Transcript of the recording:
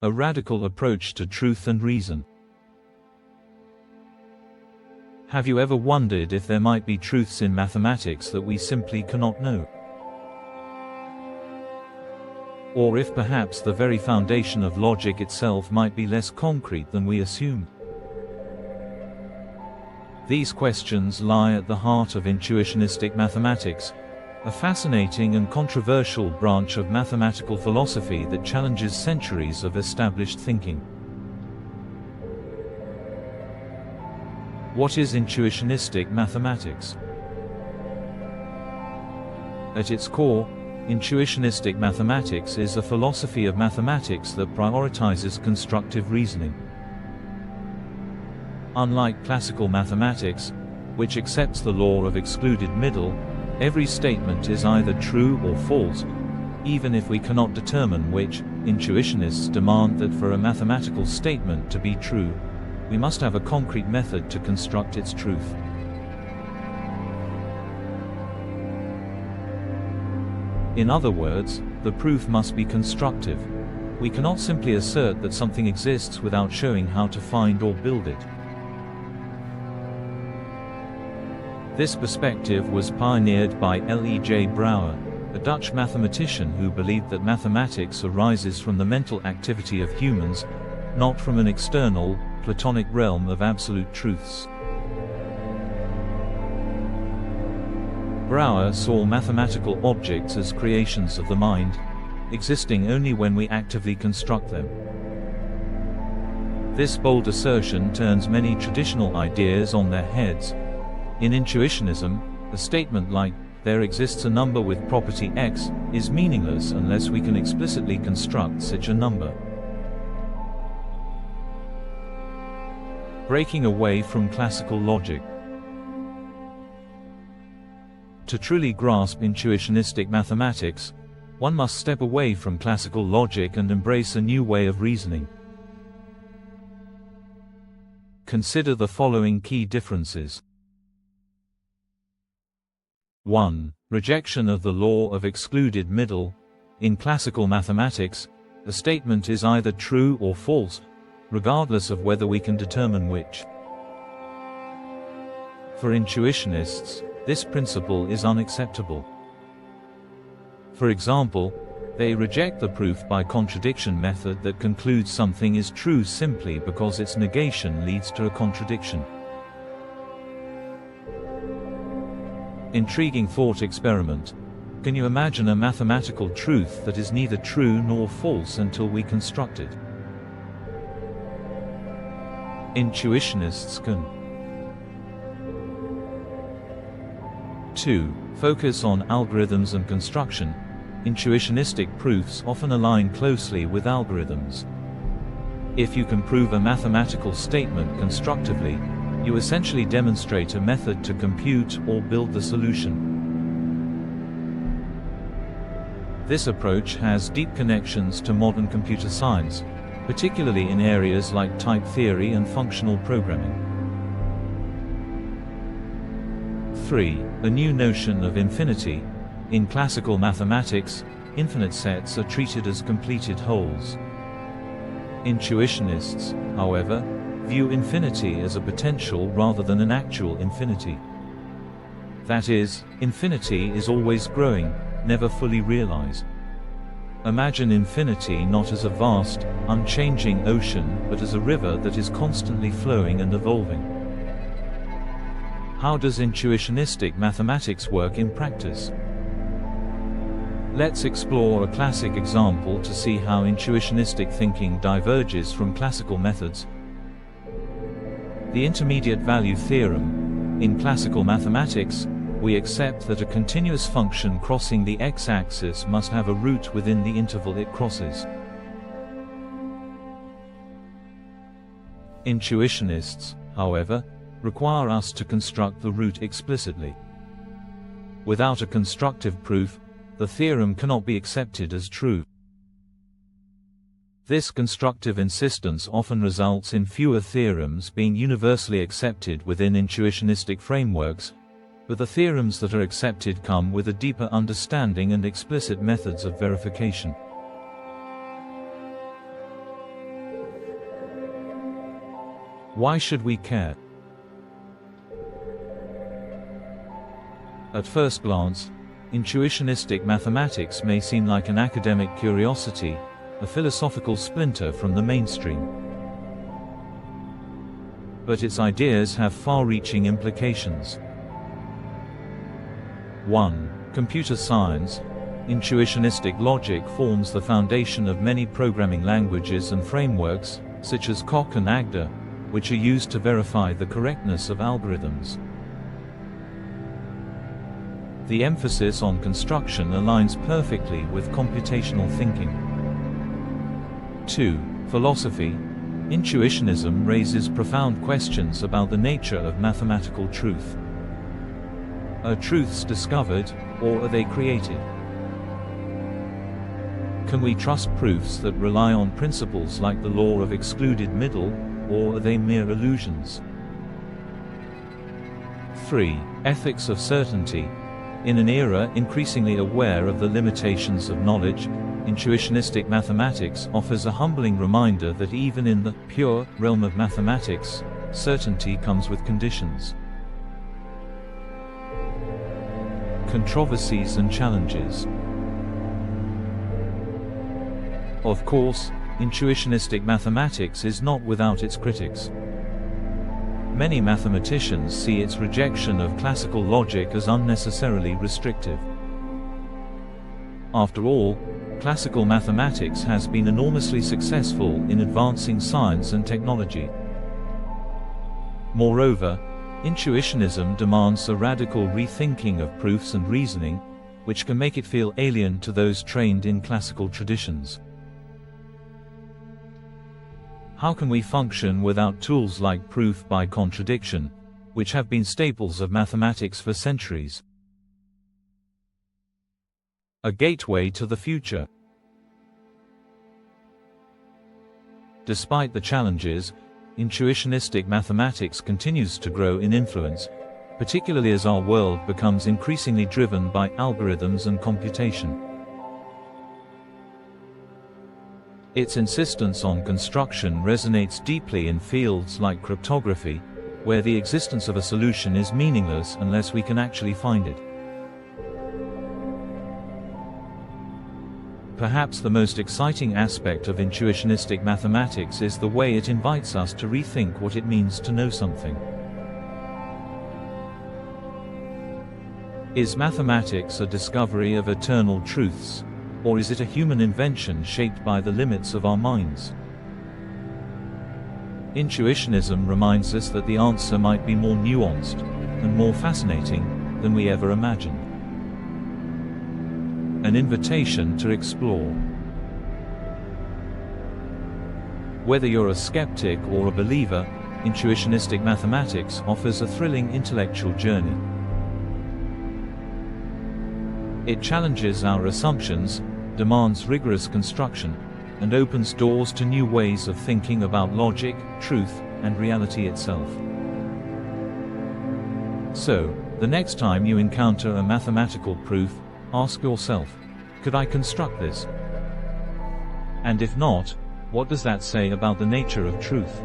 a radical approach to truth and reason. Have you ever wondered if there might be truths in mathematics that we simply cannot know? Or if perhaps the very foundation of logic itself might be less concrete than we assumed? These questions lie at the heart of intuitionistic mathematics, a fascinating and controversial branch of mathematical philosophy that challenges centuries of established thinking. What is intuitionistic mathematics? At its core, intuitionistic mathematics is a philosophy of mathematics that prioritizes constructive reasoning. Unlike classical mathematics, which accepts the law of excluded middle, every statement is either true or false, even if we cannot determine which. Intuitionists demand that for a mathematical statement to be true, we must have a concrete method to construct its truth. In other words, the proof must be constructive. We cannot simply assert that something exists without showing how to find or build it. This perspective was pioneered by L.E.J. Brouwer, a Dutch mathematician who believed that mathematics arises from the mental activity of humans, not from an external, Platonic realm of absolute truths. Brouwer saw mathematical objects as creations of the mind, existing only when we actively construct them. This bold assertion turns many traditional ideas on their heads. In intuitionism, a statement like, "There exists a number with property X," is meaningless unless we can explicitly construct such a number. Breaking away from classical logic. To truly grasp intuitionistic mathematics, one must step away from classical logic and embrace a new way of reasoning. Consider the following key differences. 1. Rejection of the law of excluded middle. In classical mathematics, a statement is either true or false, regardless of whether we can determine which. For intuitionists, this principle is unacceptable. For example, they reject the proof by contradiction method that concludes something is true simply because its negation leads to a contradiction. Intriguing thought experiment. Can you imagine a mathematical truth that is neither true nor false until we construct it? Intuitionists can. 2. Focus on algorithms and construction. Intuitionistic proofs often align closely with algorithms. If you can prove a mathematical statement constructively, you essentially demonstrate a method to compute or build the solution. This approach has deep connections to modern computer science, particularly in areas like type theory and functional programming. 3. A new notion of infinity. In classical mathematics, infinite sets are treated as completed wholes. Intuitionists, however, view infinity as a potential rather than an actual infinity. That is, infinity is always growing, never fully realized. Imagine infinity not as a vast, unchanging ocean, but as a river that is constantly flowing and evolving. How does intuitionistic mathematics work in practice? Let's explore a classic example to see how intuitionistic thinking diverges from classical methods. The intermediate value theorem. In classical mathematics, we accept that a continuous function crossing the x-axis must have a root within the interval it crosses. Intuitionists, however, require us to construct the root explicitly. Without a constructive proof, the theorem cannot be accepted as true. This constructive insistence often results in fewer theorems being universally accepted within intuitionistic frameworks, but the theorems that are accepted come with a deeper understanding and explicit methods of verification. Why should we care? At first glance, intuitionistic mathematics may seem like an academic curiosity, a philosophical splinter from the mainstream. But its ideas have far-reaching implications. 1. Computer science. Intuitionistic logic forms the foundation of many programming languages and frameworks, such as Coq and Agda, which are used to verify the correctness of algorithms. The emphasis on construction aligns perfectly with computational thinking. 2. Philosophy. Intuitionism raises profound questions about the nature of mathematical truth. Are truths discovered, or are they created? Can we trust proofs that rely on principles like the law of excluded middle, or are they mere illusions? 3. Ethics of certainty. In an era increasingly aware of the limitations of knowledge, intuitionistic mathematics offers a humbling reminder that even in the pure realm of mathematics, certainty comes with conditions. Controversies and challenges. Of course, intuitionistic mathematics is not without its critics. Many mathematicians see its rejection of classical logic as unnecessarily restrictive. After all, classical mathematics has been enormously successful in advancing science and technology. Moreover, intuitionism demands a radical rethinking of proofs and reasoning, which can make it feel alien to those trained in classical traditions. How can we function without tools like proof by contradiction, which have been staples of mathematics for centuries? A gateway to the future. Despite the challenges, intuitionistic mathematics continues to grow in influence, particularly as our world becomes increasingly driven by algorithms and computation. Its insistence on construction resonates deeply in fields like cryptography, where the existence of a solution is meaningless unless we can actually find it. Perhaps the most exciting aspect of intuitionistic mathematics is the way it invites us to rethink what it means to know something. Is mathematics a discovery of eternal truths, or is it a human invention shaped by the limits of our minds? Intuitionism reminds us that the answer might be more nuanced and more fascinating than we ever imagined. An invitation to explore. Whether you're a skeptic or a believer, intuitionistic mathematics offers a thrilling intellectual journey. It challenges our assumptions, demands rigorous construction, and opens doors to new ways of thinking about logic, truth, and reality itself. So, the next time you encounter a mathematical proof, ask yourself, could I construct this? And if not, what does that say about the nature of truth?